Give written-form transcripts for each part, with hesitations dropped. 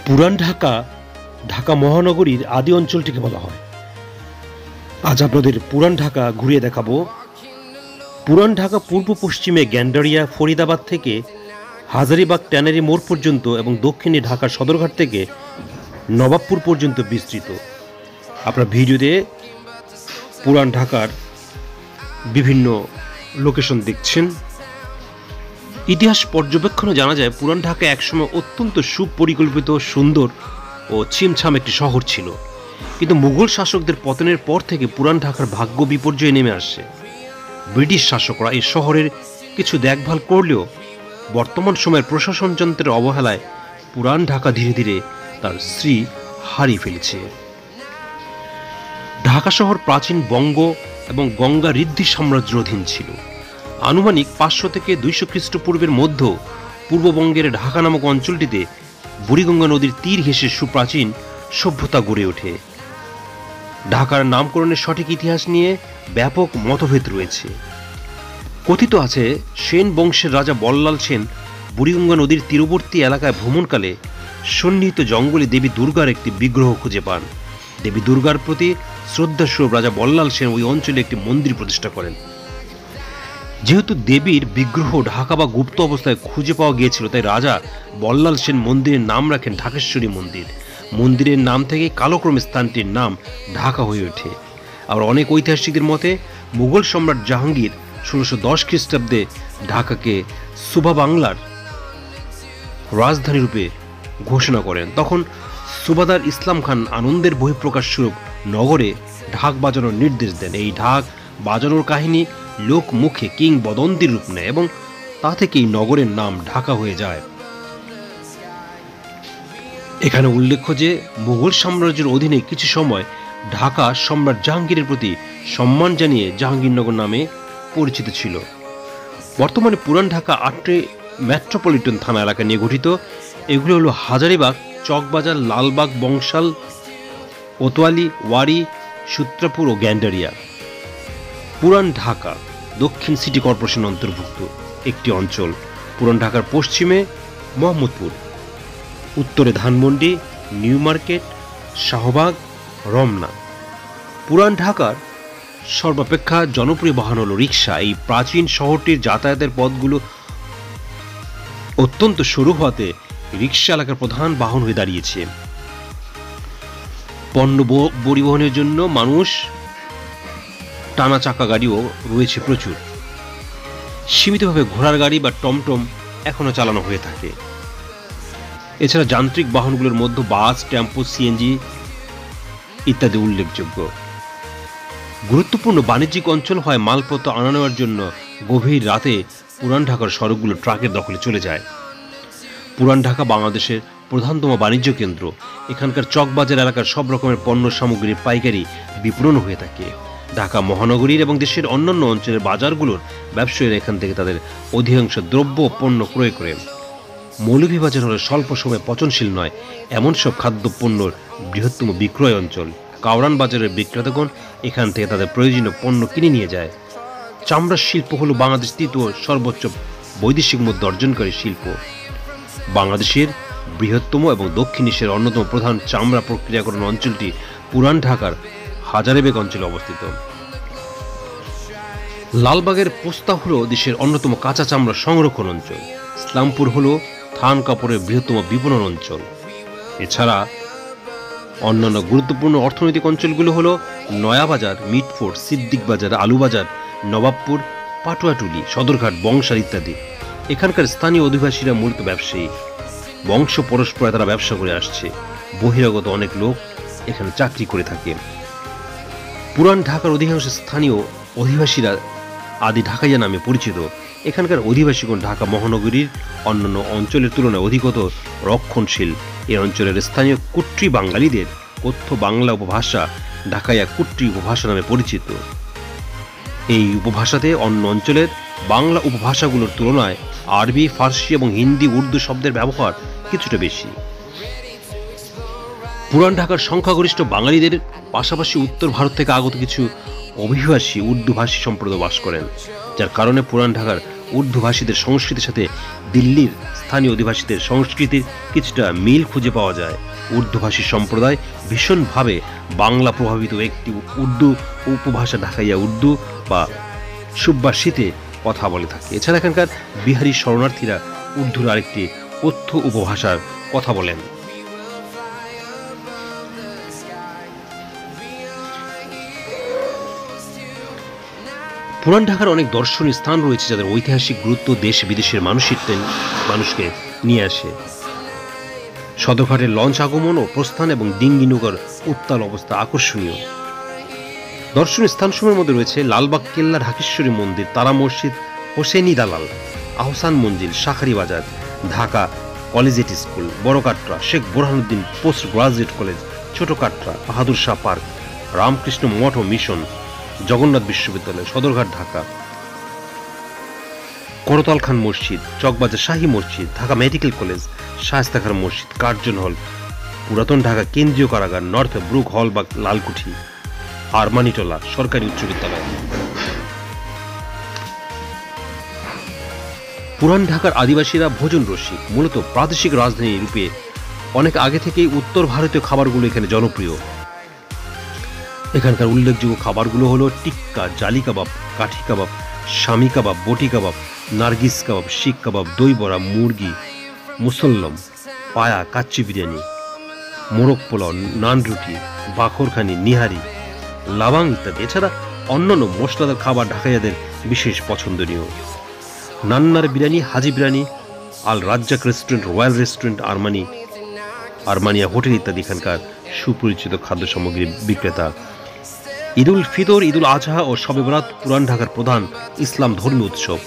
পুরান ঢাকা ঢাকা মহানগরীর আদি অঞ্চলটিকে বলা হয়। আজ আপনাদের পুরান ঢাকা ঘুরিয়ে দেখাবো। পুরান ঢাকা পূর্ব পশ্চিমে গ্যান্ডারিয়া ফরিদাবাদ থেকে হাজারীবাগ ট্যানারি মোড় পর্যন্ত এবং দক্ষিণে ঢাকার সদরঘাট থেকে নবাবপুর পর্যন্ত বিস্তৃত। আপনারা ভিডিওতে পুরান ঢাকার বিভিন্ন লোকেশন দেখছেন। ইতিহাস পর্যবেক্ষণে জানা যায় পুরান ঢাকা একসময় অত্যন্ত সুপরিকল্পিত, সুন্দর ও ছিমছাম একটি শহর ছিল। কিন্তু মুঘল শাসকদের পতনের পর থেকে পুরান ঢাকার ভাগ্য বিপর্যয়ে নেমে আসছে। ব্রিটিশ শাসকরা এই শহরের কিছু দেখভাল করলেও বর্তমান সময়ের প্রশাসন যন্ত্রের অবহেলায় পুরান ঢাকা ধীরে ধীরে তার শ্রী হারিয়ে ফেলেছে। ঢাকা শহর প্রাচীন বঙ্গ এবং গঙ্গা ঋদ্ধি সাম্রাজ্যের অধীন ছিল। আনুমানিক 500 থেকে 200 খ্রিস্টপূর্বের মধ্য পূর্ববঙ্গের ঢাকা নামক অঞ্চলটিতে বুড়িগঙ্গা নদীর তীর ঘেঁষে সুপ্রাচীন সভ্যতা গড়ে ওঠে। ঢাকার নামকরণের সঠিক ইতিহাস নিয়ে ব্যাপক মতভেদ রয়েছে। কথিত আছে সেন বংশের রাজা বল্লাল সেন বুড়িগঙ্গা নদীর তীরবর্তী এলাকায় ভ্রমণকালে সন্নিহিত জঙ্গলে দেবী দুর্গার একটি বিগ্রহ খুঁজে পান। দেবী দুর্গার প্রতি শ্রদ্ধাস্বরূপ রাজা বল্লাল সেন ওই অঞ্চলে একটি মন্দির প্রতিষ্ঠা করেন। যেহেতু দেবীর বিগ্রহ ঢাকা বা গুপ্ত অবস্থায় খুঁজে পাওয়া গিয়েছিল, তাই রাজা বল্লাল সেন মন্দিরের নাম রাখেন ঢাকেশ্বরী মন্দির। মন্দিরের নাম থেকে কালক্রমে স্থানটির নাম ঢাকা হয়ে ওঠে। আবার অনেক ঐতিহাসিকদের মতে মুঘল সম্রাট জাহাঙ্গীর 1610 খ্রিস্টাব্দে ঢাকাকে সুবা বাংলার রাজধানী রূপে ঘোষণা করেন। তখন সুবাদার ইসলাম খান আনন্দের বহিঃপ্রকাশ স্বরূপ নগরে ঢাক বাজানোর নির্দেশ দেন। এই ঢাক বাজানোর কাহিনী লোক মুখে কিংবদন্তির রূপ নেয় এবং তা থেকেই নগরের নাম ঢাকা হয়ে যায়। এখানে উল্লেখ্য যে মুঘল সাম্রাজ্যের অধীনে কিছু সময় ঢাকা সম্রাট জাহাঙ্গীরের প্রতি সম্মান জানিয়ে জাহাঙ্গীরনগর নামে পরিচিত ছিল। বর্তমানে পুরান ঢাকা 8টি মেট্রোপলিটন থানা এলাকা নিয়ে গঠিত। এগুলো হলো হাজারীবাগ, চকবাজার, লালবাগ, বংশাল, কোতোয়ালি, ওয়ারি, সূত্রাপুর ও গ্যান্ডারিয়া। পুরান ঢাকা দক্ষিণ সিটি কর্পোরেশন অন্তর্ভুক্ত একটি অঞ্চল। পুরান ঢাকার পশ্চিমে মোহাম্মদপুর, উত্তরে ধানমন্ডি, নিউ মার্কেট, শাহবাগ, রমনা। পুরান ঢাকার সর্বাপেক্ষা জনপ্রিয় বাহন হল রিক্সা। এই প্রাচীন শহরটির যাতায়াতের পথগুলো অত্যন্ত সরু হওয়াতে রিক্সা এলাকার প্রধান বাহন হয়ে দাঁড়িয়েছে। পণ্য পরিবহনের জন্য মানুষ টানা চাকা গাড়িও রয়েছে প্রচুর। সীমিতভাবে ঘোড়ার গাড়ি বা টমটম এখনো চালানো হয়ে থাকে। এছাড়া যান্ত্রিক বাহনগুলোর মধ্যে বাস, টেম্পো, সিএনজি ইত্যাদি উল্লেখযোগ্য। গুরুত্বপূর্ণ বাণিজ্যিক অঞ্চল হয় মালপত্র আনা নেওয়ার জন্য গভীর রাতে পুরান ঢাকার সড়কগুলো ট্রাকের দখলে চলে যায়। পুরান ঢাকা বাংলাদেশের প্রধানতম বাণিজ্য কেন্দ্র। এখানকার চকবাজার এলাকার সব রকমের পণ্য সামগ্রীর পাইকারি বিপণন হয়ে থাকে। ঢাকা মহানগরীর এবং দেশের অন্যান্য অঞ্চলের বাজারগুলোর ব্যবসায়ীরা এখান থেকে তাদের অধিকাংশ দ্রব্য ও পণ্য ক্রয় করে। মৌলভীবাজার হলো স্বল্প সময়ে পচনশীল নয় এমন সব খাদ্য পণ্যর বৃহত্তম বিক্রয় অঞ্চল। কাউরান বাজারের বিক্রেতাগণ এখান থেকে তাদের প্রয়োজনীয় পণ্য কিনে নিয়ে যায়। চামড়ার শিল্প হলো বাংলাদেশ তৃতীয় সর্বোচ্চ বৈদেশিক মুদ্রা অর্জনকারী শিল্প। বাংলাদেশের বৃহত্তম এবং দক্ষিণ এশিয়ার অন্যতম প্রধান চামড়া প্রক্রিয়াকরণ অঞ্চলটি পুরান ঢাকার হাজারীবাগ অঞ্চলে অবস্থিত। লালবাগের পোস্তা হলো দেশের অন্যতম কাঁচা চামড়া সংরক্ষণ অঞ্চল। ইসলামপুর হলো থান কাপড়ের বৃহত্তম বিপণন অঞ্চল। এছাড়া অন্যান্য গুরুত্বপূর্ণ অর্থনৈতিক অঞ্চলগুলো হলো নয়াবাজার, মিটফোর্ড, সিদ্দিক বাজার, আলুবাজার, নবাবপুর, পাটুয়াটুলি, সদরঘাট, বংশাল ইত্যাদি। এখানকার স্থানীয় অধিবাসীরা মূলত ব্যবসায়ী। বংশ পরস্পরে তারা ব্যবসা করে আসছে। বহিরাগত অনেক লোক এখানে চাকরি করে থাকে। পুরান ঢাকার অধিকাংশ স্থানীয় অধিবাসীরা আদি ঢাকাইয়া নামে পরিচিত। এখানকার অধিবাসীগণ ঢাকা মহানগরীর অন্যান্য অঞ্চলের তুলনায় অধিকত রক্ষণশীল। এই অঞ্চলের স্থানীয় কুট্রি বাঙালিদের কথ্য বাংলা উপভাষা ঢাকাইয়া কুট্রি উপভাষা নামে পরিচিত। এই উপভাষাতে অন্য অঞ্চলের বাংলা উপভাষাগুলোর তুলনায় আরবি, ফার্সি এবং হিন্দি, উর্দু শব্দের ব্যবহার কিছুটা বেশি। পুরান ঢাকার সংখ্যাগরিষ্ঠ বাঙালিদের পাশাপাশি উত্তর ভারত থেকে আগত কিছু অভিবাসী উর্দুভাষী সম্প্রদায় বাস করেন, যার কারণে পুরান ঢাকার উর্দুভাষীদের সংস্কৃতির সাথে দিল্লির স্থানীয় অধিবাসীদের সংস্কৃতির কিছুটা মিল খুঁজে পাওয়া যায়। উর্দুভাষী সম্প্রদায় ভীষণভাবে বাংলা প্রভাবিত একটি উর্দু উপভাষা ঢাকাইয়া উর্দু বা সুব্বাসীতে কথা বলে থাকে। এছাড়া এখানকার বিহারি শরণার্থীরা উর্দুর আরেকটি কথ্য উপভাষার কথা বলেন। পুরান ঢাকার অনেক দর্শনীয় স্থান রয়েছে যাদের ঐতিহাসিক গুরুত্ব দেশ বিদেশের মানুষকে নিয়ে আসে। সদরঘাটের লঞ্চ আগমন ও প্রস্থান এবং ডিঙ্গি নৌকার উত্তাল অবস্থা আকর্ষণীয়। দর্শনীয় স্থানসমূহের মধ্যে রয়েছে লালবাগ কেল্লা, ঢাকেশ্বরী মন্দির, তারা মসজিদ, হোসেনি দালাল, আহসান মঞ্জিল, শাখারি বাজার, ঢাকা কলেজিয়েট স্কুল, বড় Katra, Sheikh Borhanuddin post graduate college, ছোট কাটরা, বাহাদুর শাহ পার্ক, রামকৃষ্ণ মঠ ও মিশন, জগন্নাথ বিশ্ববিদ্যালয়, সদরঘাট ঢাকা, করতাল খান মসজিদ, চকবাজার শাহী মসজিদ, ঢাকা মেডিকেল কলেজ, শায়েস্তা খান মসজিদ, কার্জন হল, পুরাতন ঢাকা কেন্দ্রীয় কারাগার, নর্থ ব্রুক হল বা লালকুঠি, আরমানিটোলা সরকারি উচ্চ বিদ্যালয়। পুরান ঢাকার আদিবাসীরা ভোজন রসিক, মূলত প্রাদেশিক রাজধানী রূপে অনেক আগে থেকেই উত্তর ভারতীয় খাবারগুলো এখানে জনপ্রিয়। এখানকার উল্লেখযোগ্য খাবারগুলো হলো টিক্কা, জালি কাবাব, কাঠি কাবাব, শামি কাবাব, বটি কাবাব, নার্গিস কাবাব, শিক কাবাব, দই বড়া, মুরগি, মুসল্লম, পায়া, কাচ্চি বিরিয়ানি, মোরগ পোলাও, নান রুটি, বাখরখানি, নিহারি, লাবাং ইত্যাদি। এছাড়া অন্যান্য মশলাদার খাবার ঢাকাইয়াদের বিশেষ পছন্দনীয়। নান্নার biryani, Haji biryani, Al Razzak restaurant, royal restaurant, Armania hotel ইত্যাদি এখানকার সুপরিচিত খাদ্য সামগ্রী বিক্রেতা। ঈদ উল ফিতর, ঈদ উল আজহা ও শবে বরাত পুরান ঢাকার প্রধান ইসলাম ধর্মীয় উৎসব।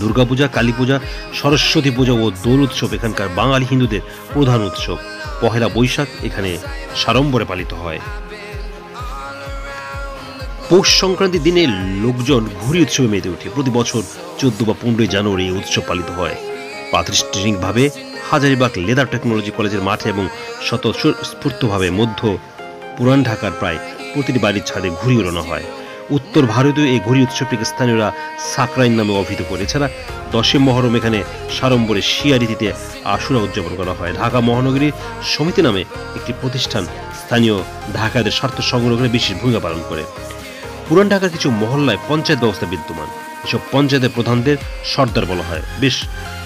দুর্গাপূজা, কালী পূজা, সরস্বতী পূজা ও দোল উৎসব এখানকার বাঙালি হিন্দুদের প্রধান উৎসব। পহেলা বৈশাখ এখানে সাড়ম্বরে পালিত হয়। পৌষ সংক্রান্তির দিনে লোকজন ঘুড়ি উৎসবে মেতে ওঠে। প্রতি বছর 14 বা 15 জানুয়ারি এই উৎসব পালিত হয় প্রাতিষ্ঠানিকভাবে হাজারীবাগ লেদার টেকনোলজি কলেজের মাঠে এবং স্বতঃস্ফূর্তভাবে মধ্য পুরান ঢাকার প্রায় প্রতিটি বাড়ির ছাদে ঘুড়ি ওড়ানো হয়। উত্তর ভারতীয় এই ঘুড়ি উৎসবটিকে স্থানীয়রা সাকরাইন নামে অভিহিত করে। এছাড়া 10 মহরম এখানে সাড়ম্বরে শিয়া রীতিতে আশুরা উদযাপন করা হয়। ঢাকা মহানগরী সমিতি নামে একটি প্রতিষ্ঠান স্থানীয় ঢাকাদের স্বার্থ সংরক্ষণে বিশেষ ভূমিকা পালন করে। পুরান ঢাকার কিছু মহল্লায় পঞ্চায়েত ব্যবস্থা বিদ্যমান। এসব পঞ্চায়েতের প্রধানদের সর্দার বলা হয়। বেশ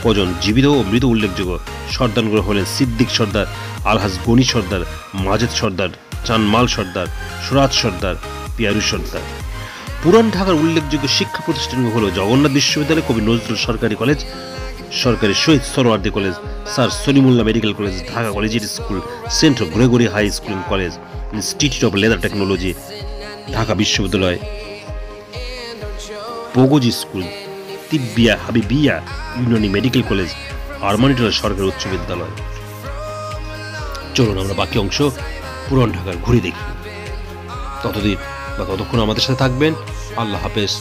কজন জীবিত ও মৃত উল্লেখযোগ্য সর্দারগুলো হলেন সিদ্দিক সর্দার, আলহাজ গনি সর্দার, মাজেদ সর্দার, চানমাল সর্দার, সুরাজ সর্দার, পিয়ারু সর্দার। পুরান ঢাকার উল্লেখযোগ্য শিক্ষা প্রতিষ্ঠানগুলো হলো জগন্নাথ বিশ্ববিদ্যালয়, কবি নজরুল সরকারি কলেজ, সরকারি Shahid Suhrawardy college, sir Salimullah medical college, Dhaka collegiate school, Saint Gregory high school and college, institute of leather technology, Dhaka বিশ্ববিদ্যালয়, Pogose school, Tibbia Habibia Unani medical college, Armanitola সরকারি উচ্চ বিদ্যালয়। চলুন আমরা বাকি অংশ পুরান ঢাকার ঘুরে দেখি। ততক্ষণ আমাদের সাথে থাকবেন। আল্লাহ হাফেজ।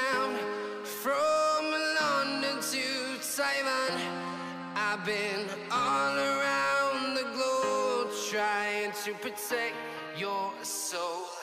Town from London to Taiwan, I've been all around the globe trying to protect your soul.